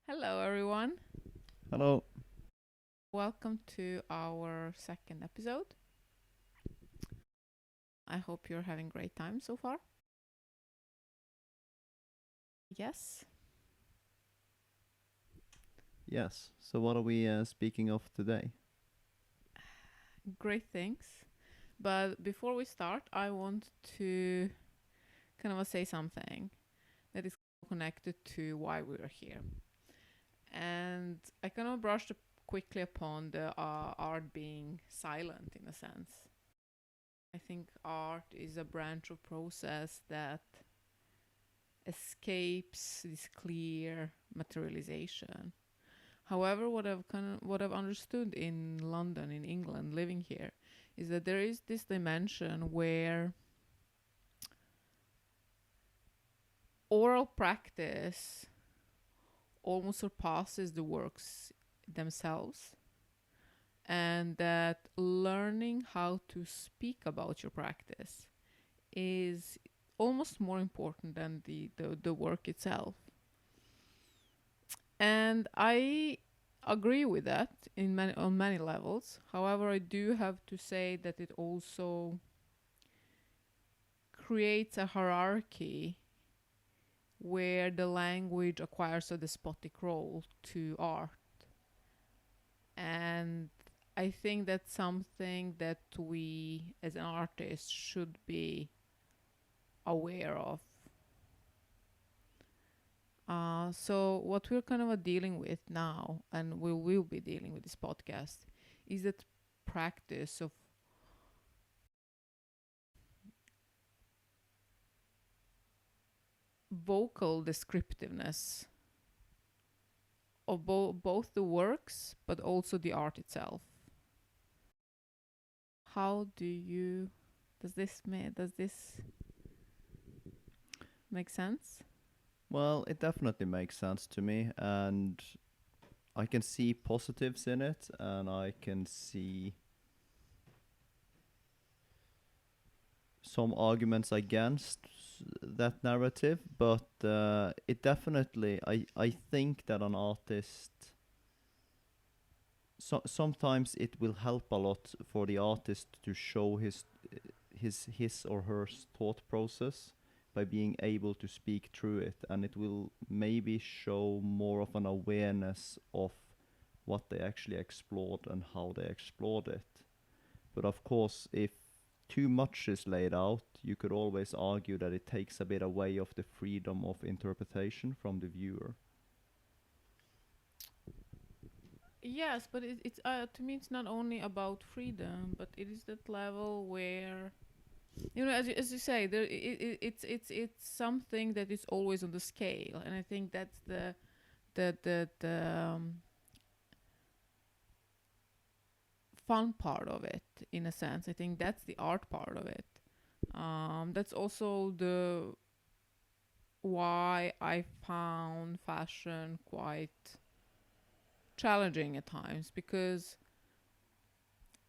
Hello, everyone. Hello. Welcome to our second episode. I hope you're having great time so far. Yes, Yes. So what are we speaking of today? great things. But before we start, I want to kind of say something that is connected to why we are here. And I kind of brushed quickly upon the art being silent in a sense. I think art is a branch of process that escapes this clear materialization. However, what I've understood in London, in England, living here, is that there is this dimension where oral practice almost surpasses the works themselves, and that learning how to speak about your practice is almost more important than the work itself. And I agree with that on many levels. However, I do have to say that it also creates a hierarchy where the language acquires a despotic role to art. And I think that's something that we as an artist should be aware of. So what we're kind of dealing with now, and we will be dealing with this podcast, is that practice of vocal descriptiveness of both the works but also the art itself. How do you does this make sense? Well, it definitely makes sense to me, and I can see positives in it, and I can see some arguments against that narrative, but it definitely, I think that an artist, sometimes it will help a lot for the artist to show his or her thought process by being able to speak through it, and it will maybe show more of an awareness of what they actually explored and how they explored it. But of course, if too much is laid out, you could always argue that it takes a bit away of the freedom of interpretation from the viewer. Yes, but it's to me it's not only about freedom, but it is that level where as you say, it's something that is always on the scale, and I think that's the fun part of it. In a sense, I think that's the art part of it. That's also the why I found fashion quite challenging at times, because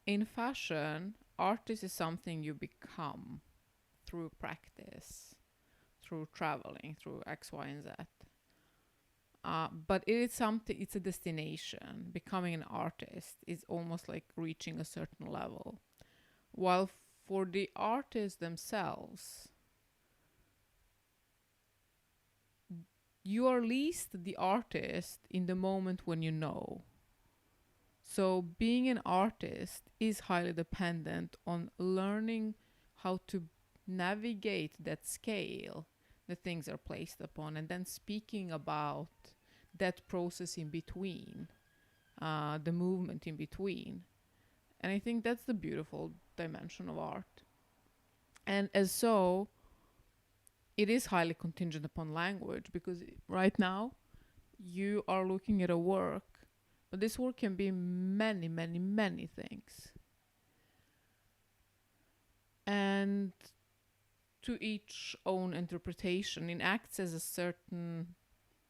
in fashion, artist is something you become through practice, through traveling, through X, Y, and Z. But it is something, it's a destination. Becoming an artist is almost like reaching a certain level. While for the artists themselves, you are least the artist in the moment when you know. So being an artist is highly dependent on learning how to navigate that scale that things are placed upon, and then speaking about that process in between, the movement in between. And I think that's the beautiful dimension of art. And as so, it is highly contingent upon language, because right now you are looking at a work, but this work can be many, many, many things. And to each own interpretation, it acts as a certain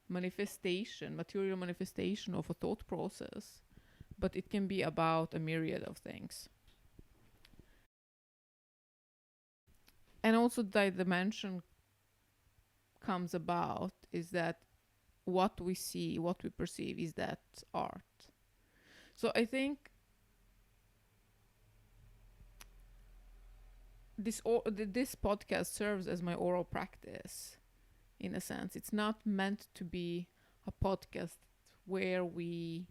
manifestation, material manifestation of a thought process, but it can be about a myriad of things. And also, the dimension comes about is that what we see, what we perceive is that art. So I think this podcast serves as my oral practice in a sense. It's not meant to be a podcast where we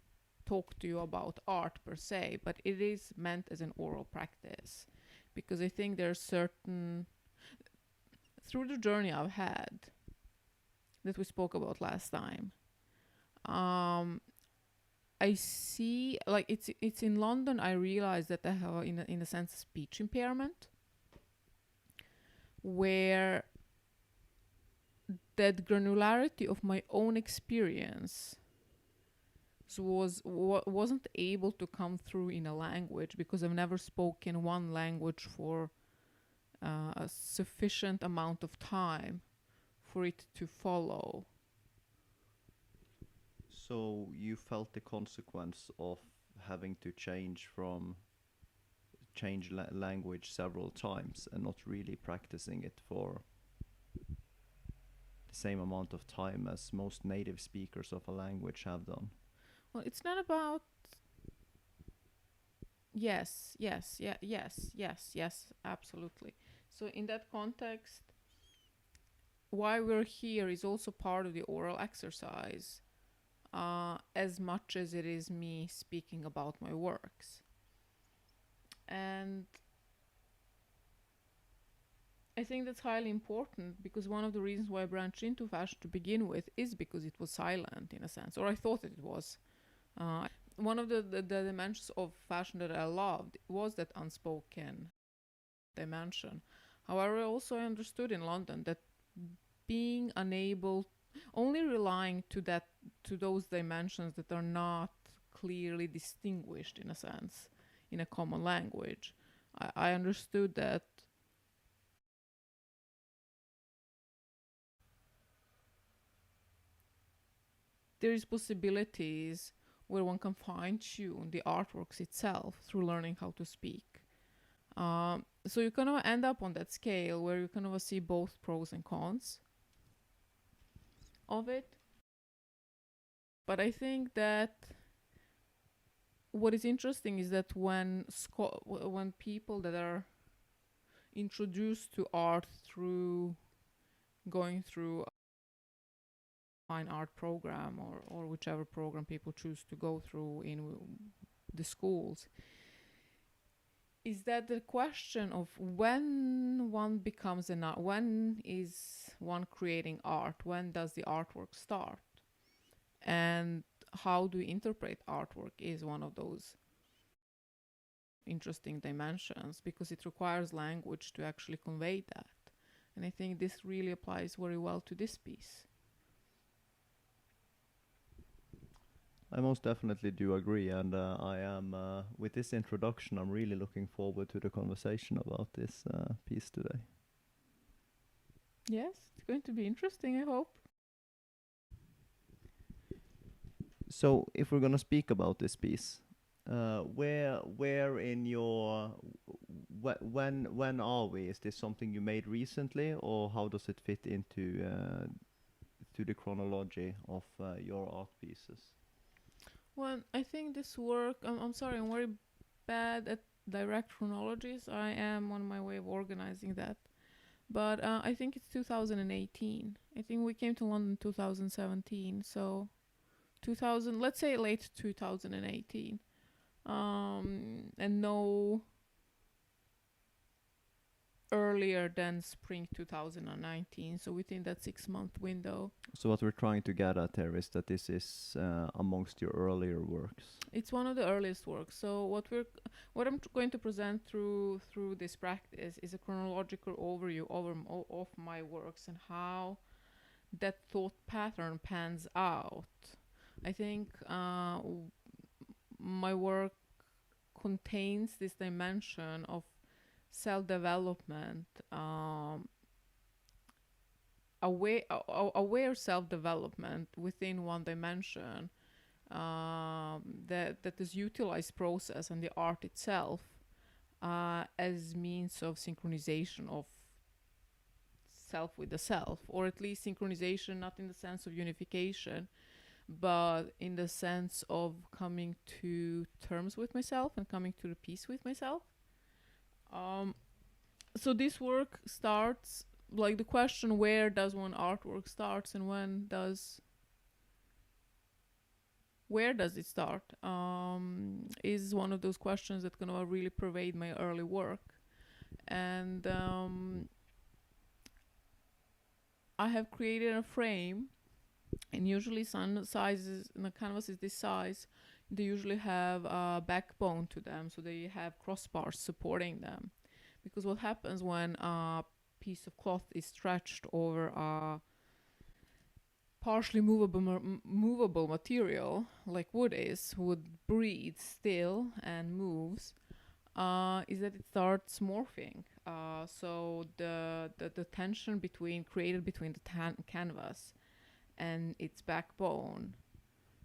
talk to you about art per se, but it is meant as an oral practice because I think there's certain through the journey I've had that we spoke about last time. I see like it's in London. I realized that I have in a sense a speech impairment where that granularity of my own experience wasn't able to come through in a language because I've never spoken one language for a sufficient amount of time for it to follow. So you felt the consequence of having to change language several times and not really practicing it for the same amount of time as most native speakers of a language have done. Well, it's not about yes, yes, yeah, yes, absolutely. So in that context, why we're here is also part of the oral exercise, as much as it is me speaking about my works. And I think that's highly important because one of the reasons why I branched into fashion to begin with is because it was silent in a sense, or I thought that it was. One of the dimensions of fashion that I loved was that unspoken dimension. However, also I understood in London that being unable, only relying to those dimensions that are not clearly distinguished in a sense in a common language, I understood that there is possibilities where one can fine tune the artworks itself through learning how to speak. So you kind of end up on that scale where you kind of see both pros and cons of it. But I think that what is interesting is that when people that are introduced to art through going through a fine art program or whichever program people choose to go through in the schools, is that the question of when one becomes an art, when is one creating art, when does the artwork start, and how do we interpret artwork is one of those interesting dimensions because it requires language to actually convey that. And I think this really applies very well to this piece. I most definitely do agree, and I am with this introduction. I'm really looking forward to the conversation about this piece today. Yes, it's going to be interesting, I hope. So, if we're gonna speak about this piece, where in your when are we? Is this something you made recently, or how does it fit into to the chronology of your art pieces? Well, I think this work, I'm sorry, I'm very bad at direct chronologies. I am on my way of organizing that. But I think it's 2018. I think we came to London 2017. So 2000, let's say late 2018. And no earlier than spring 2019. So within that 6 month window. So what we're trying to get at here is that this is amongst your earlier works. It's one of the earliest works. So what I'm going to present through this practice is a chronological overview of my works and how that thought pattern pans out. I think my work contains this dimension of self-development, aware self-development within one dimension, that is utilized process and the art itself as means of synchronization of self with the self, or at least synchronization, not in the sense of unification, but in the sense of coming to terms with myself and coming to the peace with myself. Um, so this work starts, like the question, where does one artwork starts and where does it start, is one of those questions that kind of really pervade my early work. And I have created a frame, and usually some sizes, and the canvas is this size, they usually have a backbone to them, so they have crossbars supporting them. Because what happens when a piece of cloth is stretched over a partially movable material like wood breathes still and moves, is that it starts morphing. So the tension created between the canvas and its backbone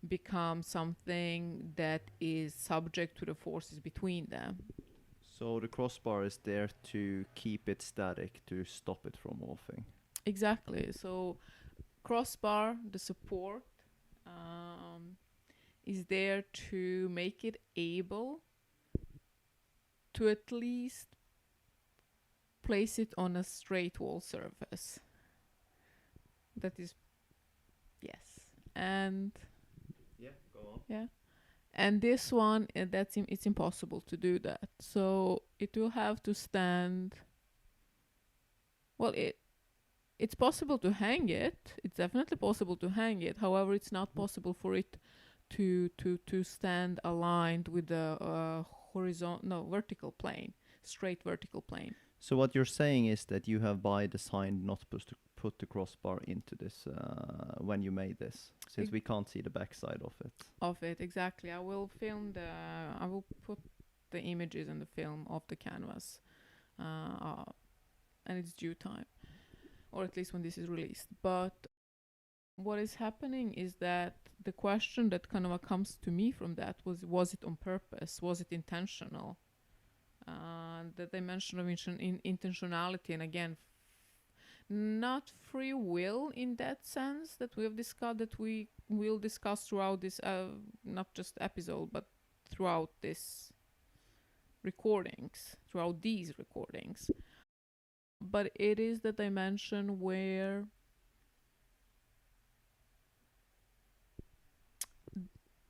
becomes something that is subject to the forces between them. So the crossbar is there to keep it static, to stop it from morphing. Exactly. So crossbar, the support, is there to make it able to at least place it on a straight wall surface. That is, yes. And Yeah, go on. yeah. And this one, it's impossible to do that. So it will have to stand. Well, it's possible to hang it. It's definitely possible to hang it. However, it's not possible for it to stand aligned with the vertical plane, straight vertical plane. So what you're saying is that you have by design not supposed to put the crossbar into this when you made this, since we can't see the backside of it. Of it, exactly. I will put the images and the film of the canvas, and it's due time, or at least when this is released. But what is happening is that the question that kind of comes to me from that was it on purpose? Was it intentional? The dimension of intentionality, and again, not free will in that sense that we have discussed, that we will discuss throughout this, not just episode, but throughout these recordings. But it is the dimension where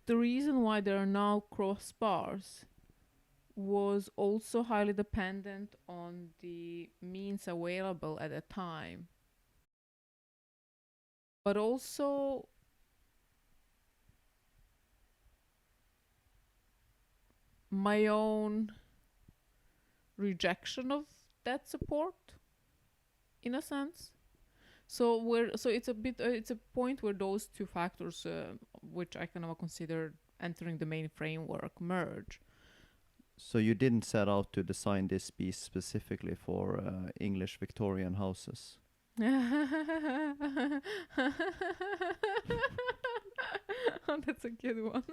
the reason why there are now crossbars was also highly dependent on the means available at the time, but also my own rejection of that support, in a sense. So it's a point where those two factors, which I kind of consider entering the main framework, merge. So you didn't set out to design this piece specifically for English Victorian houses. Oh, that's a good one.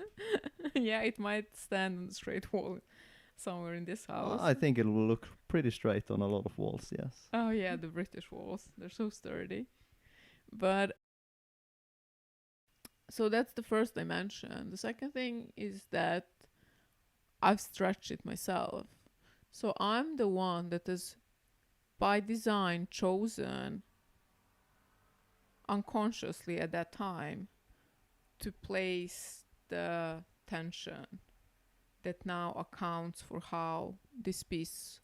Yeah, it might stand on the straight wall somewhere in this house. I think it will look pretty straight on a lot of walls, yes. Oh yeah, the British walls. They're so sturdy. But so that's the first dimension. The second thing is that I've stretched it myself. So I'm the one that has by design chosen unconsciously at that time to place the tension that now accounts for how this piece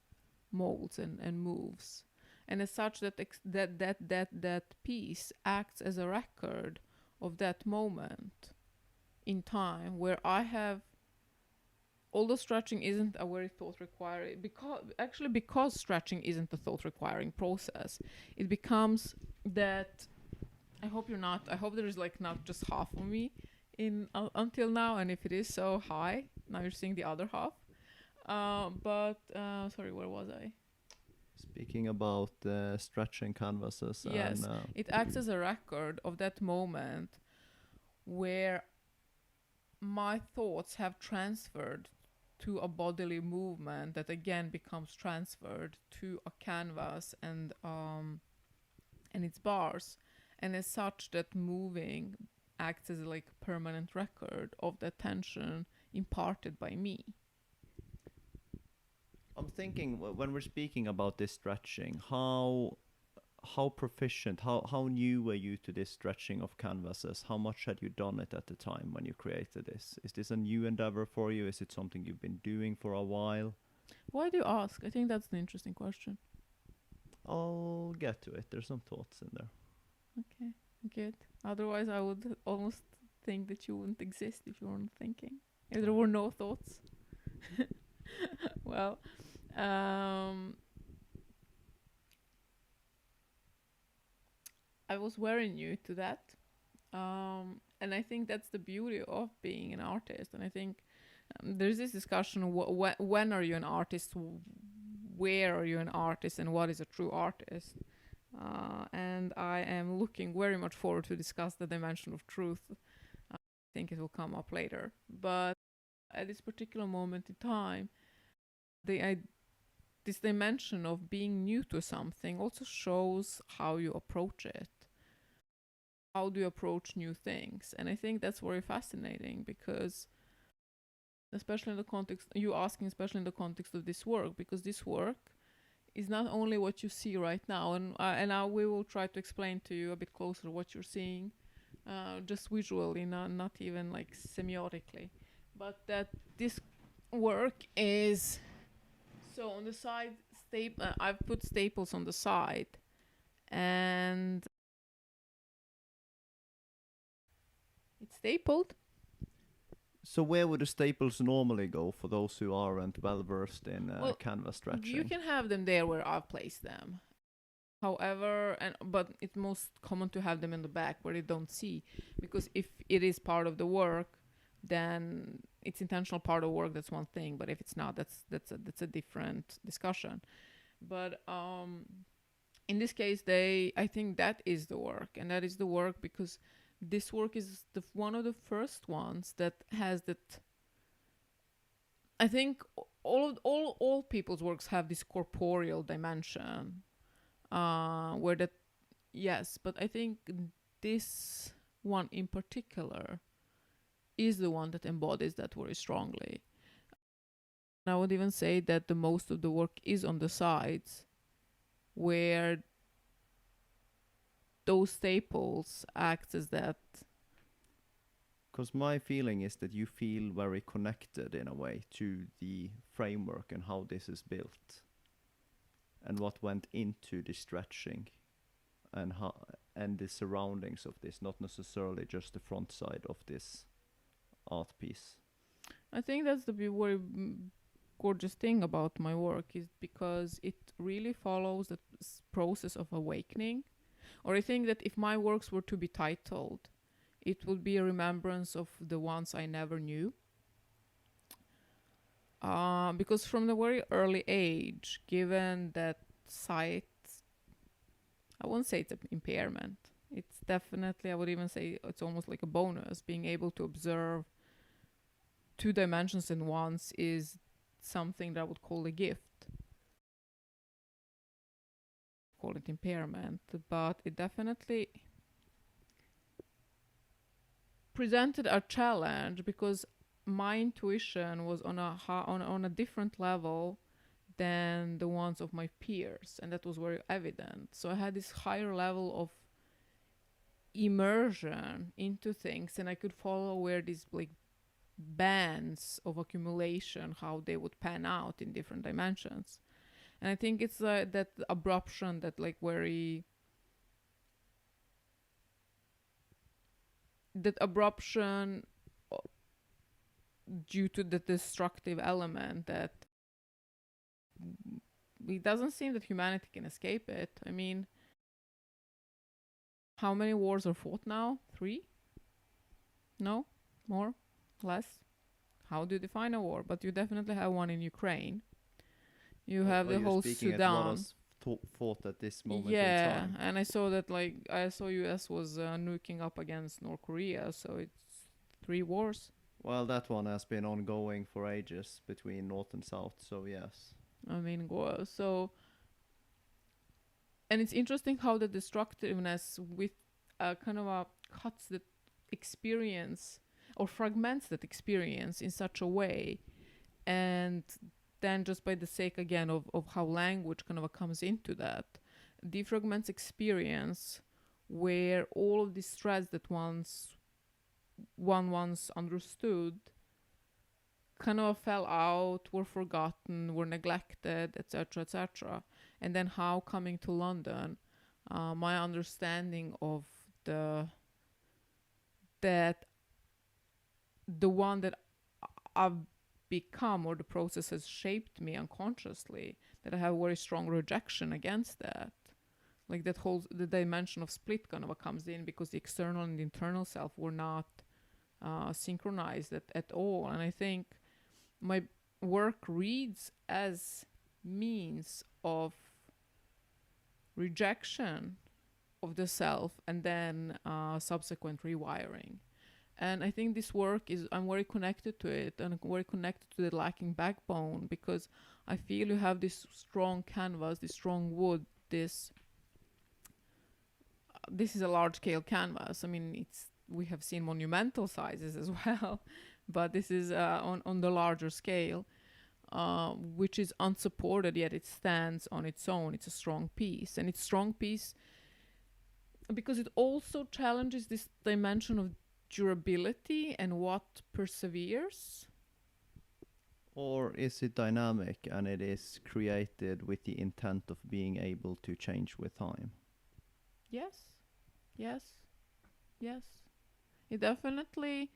molds and moves. And as such, that piece acts as a record of that moment in time where I have, although stretching isn't a very thought requiring, because stretching isn't a thought requiring process, it becomes that I hope there is like not just half of me in until now, and if it is, so hi, now you're seeing the other half. But sorry, where was I? Speaking about stretching canvases. Yes, and, it acts as a record of that moment where my thoughts have transferred to a bodily movement that again becomes transferred to a canvas, and and it's bars, and as such that moving acts as like a permanent record of the tension imparted by me. I'm thinking when we're speaking about this stretching, how proficient, how new were you to this stretching of canvases? How much had you done it at the time when you created this? Is this a new endeavor for you? Is it something you've been doing for a while? Why do you ask? I think that's an interesting question. I'll get to it. There's some thoughts in there. Okay, good. Otherwise, I would almost think that you wouldn't exist if you weren't thinking. If there were no thoughts. Well, um, I was very new to that. And I think that's the beauty of being an artist. And I think there's this discussion when are you an artist, where are you an artist, and what is a true artist. And I am looking very much forward to discuss the dimension of truth. I think it will come up later. But at this particular moment in time, this dimension of being new to something also shows how you approach it. How do you approach new things? And I think that's very fascinating because, especially in the context, you asking, especially in the context of this work, because this work is not only what you see right now, and we will try to explain to you a bit closer what you're seeing, just visually, not even like semiotically, but that this work is so on the side. I've put staples on the side, and it's stapled. So where would the staples normally go for those who aren't well versed in Well, canvas stretching? You can have them there where I've placed them. However, but it's most common to have them in the back where they don't see, because if it is part of the work, then it's intentional part of work. That's one thing, but if it's not, that's a different discussion. But in this case, I think that is the work, and that is the work because this work is one of the first ones that has that. I think all people's works have this corporeal dimension, where that, yes, but I think this one in particular is the one that embodies that very strongly. And I would even say that the most of the work is on the sides, where those staples act as that. Because my feeling is that you feel very connected in a way to the framework and how this is built, and what went into the stretching, and the surroundings of this, not necessarily just the front side of this art piece. I think that's the very gorgeous thing about my work, is because it really follows the process of awakening. Or I think that if my works were to be titled, it would be a remembrance of the ones I never knew. Because from the very early age, given that sight, I won't say it's an impairment. It's definitely, I would even say it's almost like a bonus. Being able to observe two dimensions in once is something that I would call a gift. Call it impairment, but it definitely presented a challenge because my intuition was on a different level than the ones of my peers, and that was very evident. So I had this higher level of immersion into things, and I could follow where these like bands of accumulation, how they would pan out in different dimensions. And I think it's that abruption, that like very that abruption due to the destructive element that it doesn't seem that humanity can escape it. I mean, how many wars are fought now? 3? No? More? Less? How do you define a war? But you definitely have one in Ukraine. You have the whole Sudan. Fought at this moment in Yeah, time. and I saw that I saw US was nuking up against North Korea, so it's 3 wars. Well, that one has been ongoing for ages between North and South, so yes. I mean, so And it's interesting how the destructiveness with kind of a cuts the experience or fragments that experience in such a way, and then just by the sake again of how language kind of comes into that, defragments experience where all of these threads that one once understood kind of fell out, were forgotten, were neglected, etc., etc. And then how coming to London, my understanding of the that the one that I've become, or the process has shaped me unconsciously, that I have a very strong rejection against that. Like that whole the dimension of split kind of comes in, because the external and the internal self were not synchronized at all. And I think my work reads as means of rejection of the self and then subsequent rewiring. And I think this work is, I'm very connected to it, and I'm very connected to the lacking backbone, because I feel you have this strong canvas, this strong wood, this is a large scale canvas. I mean, it's, we have seen monumental sizes as well, but this is on the larger scale, which is unsupported, yet it stands on its own. It's a strong piece, and it's strong piece because it also challenges this dimension of durability and what perseveres. Or is it dynamic and it is created with the intent of being able to change with time? Yes, yes, yes. It definitely.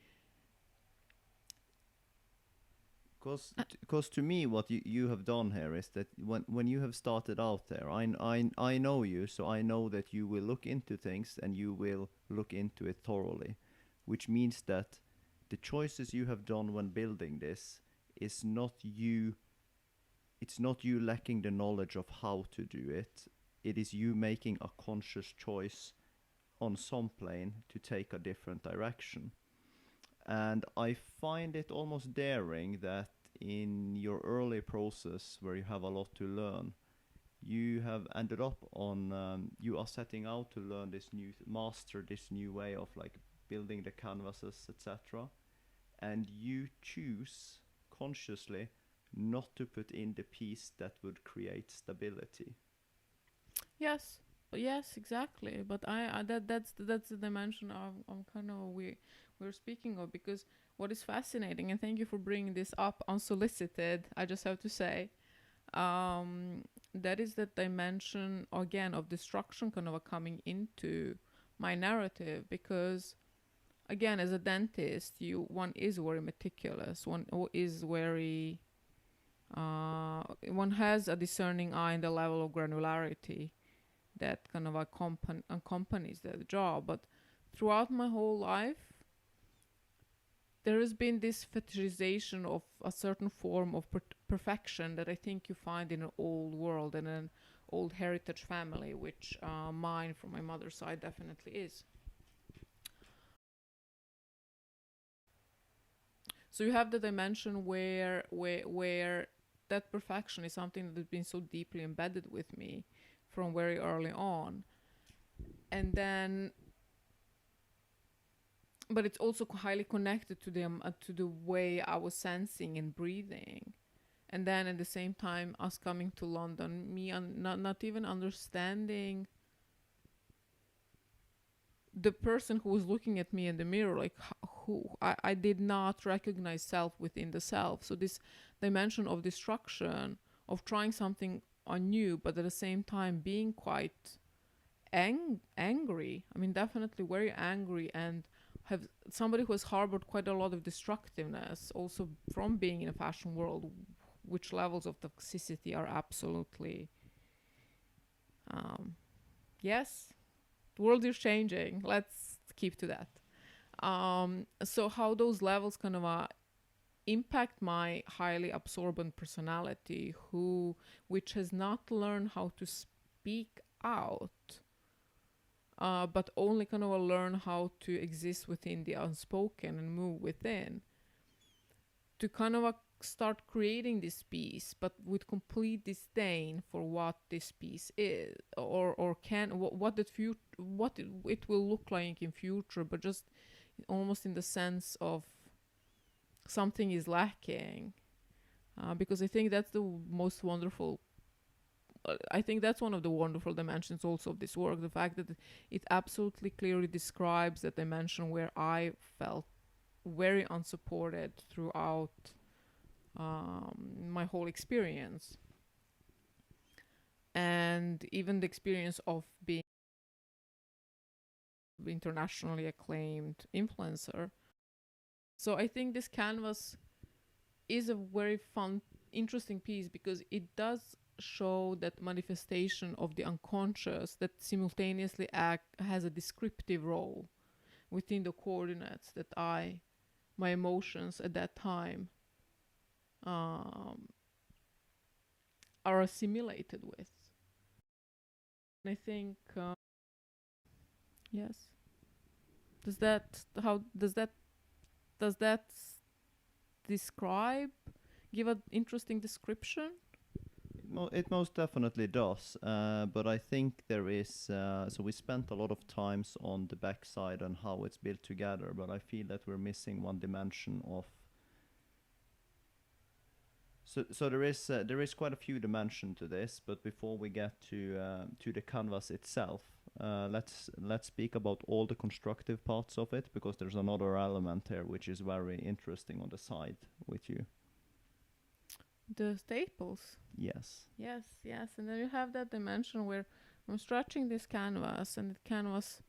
Because to me, what you have done here is that when you have started out there, I know you, so I know that you will look into things and you will look into it thoroughly, which means that the choices you have done when building this is not you. It's not you lacking the knowledge of how to do it. It is you making a conscious choice on some plane to take a different direction. And I find it almost daring that in your early process, where you have a lot to learn, you have ended up on, you are setting out to learn this new, master this new way of like building the canvases, etc. And you choose consciously not to put in the piece that would create stability. Yes, yes, exactly. But that's the dimension of kind of we're speaking of, because what is fascinating, and thank you for bringing this up unsolicited, I just have to say, that is that dimension again of destruction kind of coming into my narrative, because again, as a dentist, one is very meticulous, one is very one has a discerning eye in the level of granularity that kind of accompanies that job. But throughout my whole life, there has been this fetishization of a certain form of perfection that I think you find in an old world and an old heritage family, which mine from my mother's side definitely is. So you have the dimension where that perfection is something that has been so deeply embedded with me from very early on. And then, but it's also highly connected to the way I was sensing and breathing. And then at the same time, us coming to London, me not even understanding the person who was looking at me in the mirror, like who I did not recognize self within the self. So this dimension of destruction, of trying something anew, but at the same time being quite angry. I mean, definitely very angry, and have somebody who has harbored quite a lot of destructiveness, also from being in a fashion world, which levels of toxicity are absolutely, yes, the world is changing. Let's keep to that. So how those levels kind of impact my highly absorbent personality, which has not learned how to speak out, but only kind of learn how to exist within the unspoken and move within, to kind of start creating this piece, but with complete disdain for what this piece is, or can what the future, what it will look like in future, but just almost in the sense of something is lacking. Because I think that's the most wonderful. I think that's one of the wonderful dimensions also of this work, the fact that it absolutely clearly describes that dimension where I felt very unsupported throughout my whole experience, and even the experience of being internationally acclaimed influencer. So I think this canvas is a very fun, interesting piece because it does show that manifestation of the unconscious that simultaneously has a descriptive role within the coordinates that my emotions at that time um, are assimilated with. And I think yes. Does that describe, give an interesting description? It most definitely does, but I think there is. So we spent a lot of times on the backside and how it's built together, but I feel that we're missing one dimension of. So there is quite a few dimensions to this, but before we get to the canvas itself, let's speak about all the constructive parts of it, because there's another element here which is very interesting on the side with you. The staples. Yes. Yes, yes. And then you have that dimension where I'm stretching this canvas, and the canvas,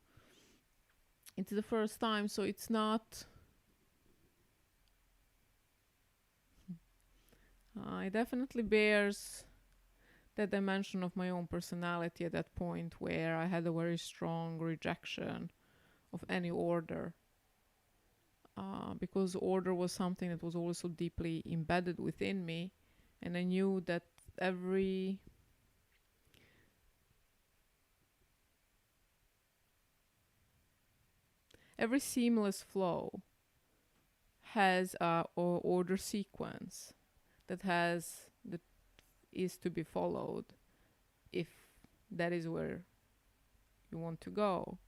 it's the first time, so it's not. It definitely bears that dimension of my own personality at that point where I had a very strong rejection of any order. Because order was something that was also deeply embedded within me, and I knew that every seamless flow has a order sequence that is to be followed if that is where you want to go.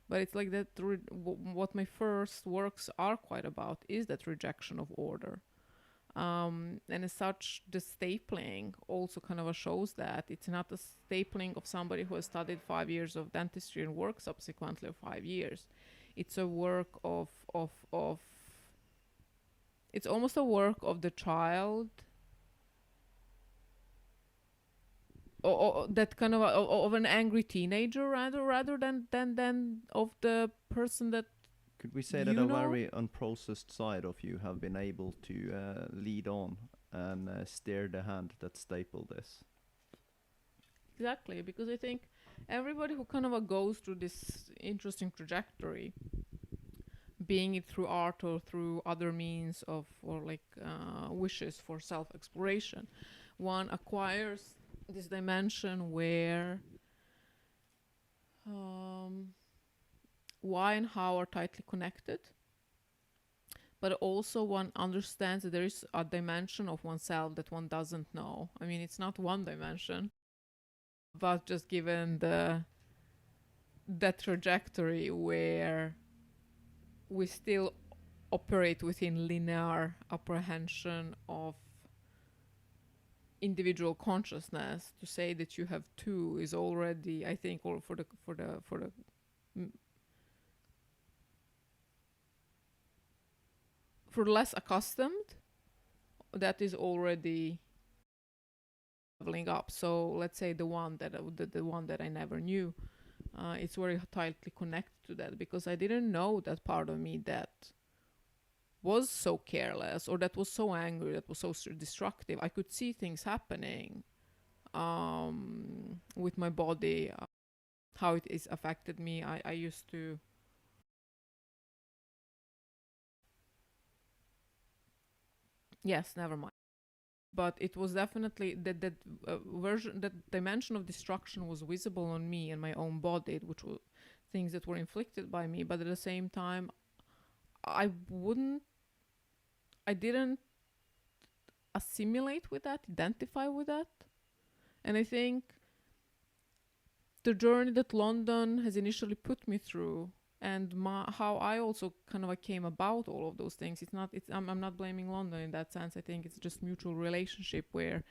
But it's like that. What my first works are quite about is that rejection of order. And as such, the stapling also kind of shows that it's not a stapling of somebody who has studied 5 years of dentistry and worked subsequently 5 years. It's a work of it's almost a work of the child, or that kind of an angry teenager, rather than of the person that Could we say that you a know. very unprocessed side of you have been able to lead on and steer the hand that stapled this? Exactly, because I think everybody who kind of goes through this interesting trajectory, being it through art or through other means of, or like wishes for self exploration, one acquires this dimension where why and how are tightly connected, but also one understands that there is a dimension of oneself that one doesn't know. I mean, it's not one dimension, but just given that trajectory where we still operate within linear apprehension of individual consciousness, to say that you have two is already, I think, or for less accustomed, that is already leveling up. So let's say the one that I never knew, it's very tightly connected to that, because I didn't know that part of me that was so careless, or that was so angry, that was so destructive. I could see things happening with my body, how it is affected me. I used to. Yes, never mind. But it was definitely that dimension of destruction was visible on me and my own body, which were things that were inflicted by me. But at the same time, I wouldn't, I didn't assimilate with that, identify with that. And I think the journey that London has initially put me through, and how I also kind of came about all of those things. It's not. It's I'm not blaming London in that sense. I think it's just mutual relationship where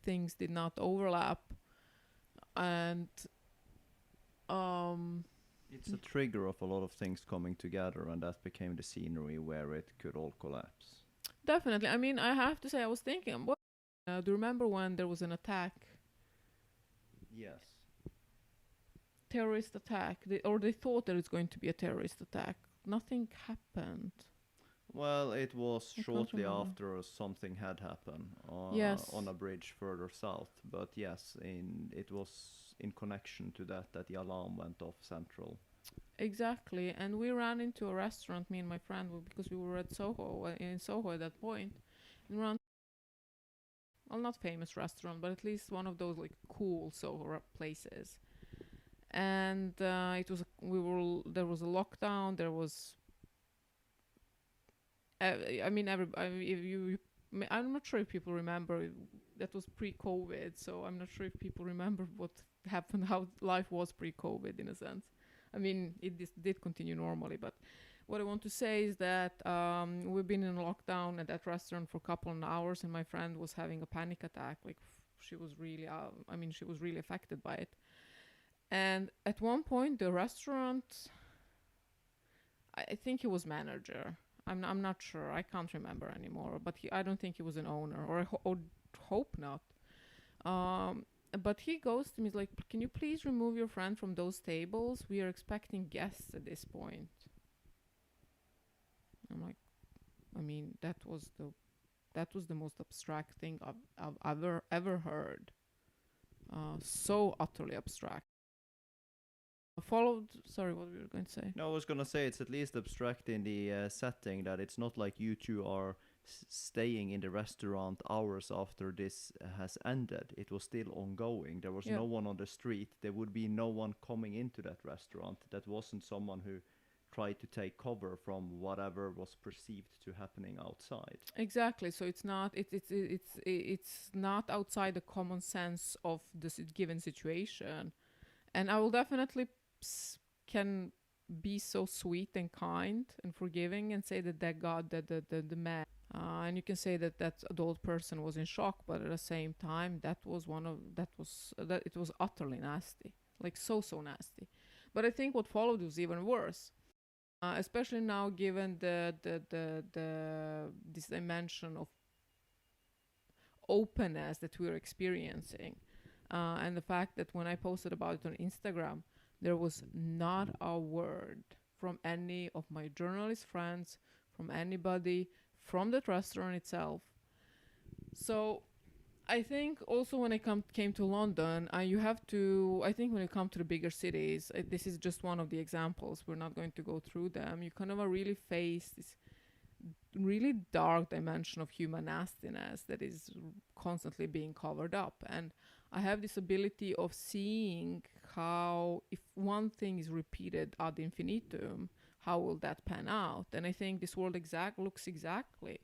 things did not overlap, and um, It's a trigger of a lot of things coming together, and that became the scenery where it could all collapse. definitely. I mean, I have to say, I was thinking, what? Do you remember when there was an attack, Yes. terrorist attack, or they thought there was going to be a terrorist attack? Nothing happened. Well, it was I can't shortly remember. after something had happened on Yes, a bridge further south. But yes, it was in connection to that the alarm went off central. exactly. And we ran into a restaurant, me and my friend, because we were at Soho, in Soho at that point. And ran, well, not famous restaurant, but at least one of those like cool Soho places. And it was we were there was a lockdown. There was, I mean, if I'm not sure if people remember. That was pre-COVID, so I'm not sure if people remember what happened, how life was pre-COVID in a sense. I mean, it did continue normally, but what I want to say is that we've been in lockdown at that restaurant for a couple of hours, and my friend was having a panic attack. Like she was really, she was really affected by it. And at one point, the restaurant, I think he was manager. I'm not sure. I can't remember anymore. But I don't think he was an owner, or or hope not. Um, but he goes to me, he's like, "Can you please remove your friend from those tables? We are expecting guests at this point." I'm like, I mean, that was the most abstract thing I've ever heard. So utterly abstract. Followed. Sorry, what were you going to say? No, I was gonna say it's at least abstract in the setting that it's not like you two are staying in the restaurant hours after this has ended. It was still ongoing. There was Yeah, no one on the street. There would be no one coming into that restaurant. That wasn't someone who tried to take cover from whatever was perceived to happening outside. exactly. So it's not it's not outside the common sense of this given situation. And I will definitely can be so sweet and kind and forgiving and say that God, that the man, and you can say that that adult person was in shock, but at the same time, that it was utterly nasty, like so nasty. But I think what followed was even worse, especially now given the this dimension of openness that we're experiencing, and the fact that when I posted about it on Instagram, there was not a word from any of my journalist friends, from anybody, from that restaurant itself. So I think also when I came to London, you have to. I think when you come to the bigger cities, this is just one of the examples. We're not going to go through them. You kind of really face this really dark dimension of human nastiness that is constantly being covered up. And I have this ability of seeing how, if one thing is repeated ad infinitum, how will that pan out? And I think this world looks exactly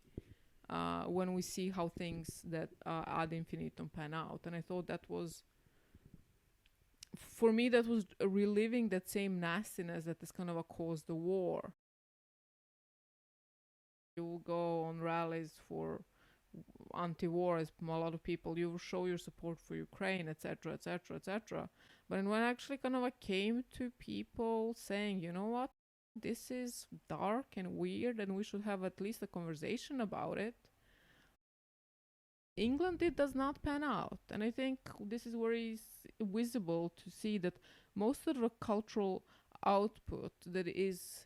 when we see how things that ad infinitum pan out. And I thought that was, for me, that was reliving that same nastiness that has kind of caused the war. You will go on rallies for anti-war, as a lot of people. You will show your support for Ukraine, etc., etc., etc. But when I actually kind of came to people saying, you know what, this is dark and weird, and we should have at least a conversation about it. England, it does not pan out, and I think this is where it's visible to see that most of the cultural output that is,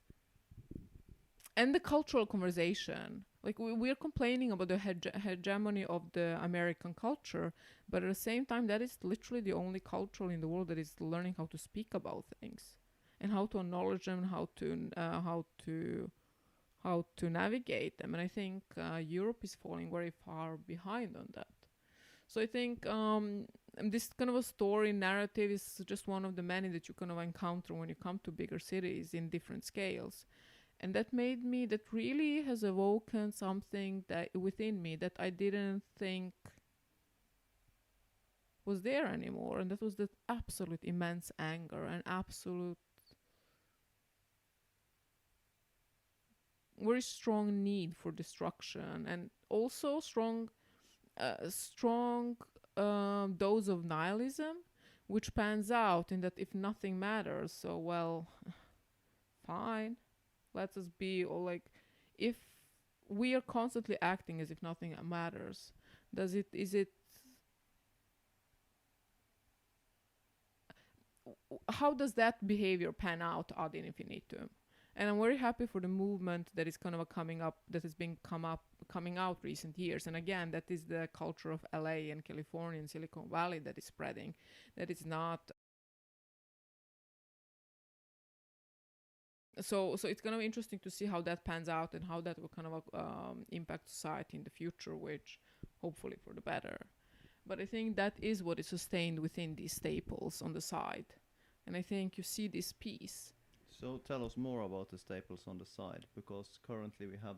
and the cultural conversation, like we're complaining about the hegemony of the American culture, but at the same time, that is literally the only culture in the world that is learning how to speak about things and how to acknowledge them, how to navigate them. And I think Europe is falling very far behind on that. So I think this kind of a story narrative is just one of the many that you kind of encounter when you come to bigger cities in different scales. And that really has awoken something that within me that I didn't think was there anymore. And that was that absolute immense anger and absolute very strong need for destruction, and also strong dose of nihilism, which pans out in that if nothing matters, so well, fine, let us be. Or like, if we are constantly acting as if nothing matters, does it is it how does that behavior pan out ad infinitum? And I'm very happy for the movement that is kind of a coming up, that has been coming out recent years. And again, that is the culture of LA and California and Silicon Valley that is spreading. That is not so it's kind of interesting to see how that pans out and how that will kind of impact society in the future, which hopefully for the better. But I think that is what is sustained within these staples on the side. And I think you see this piece. So tell us more about the staples on the side, because currently we have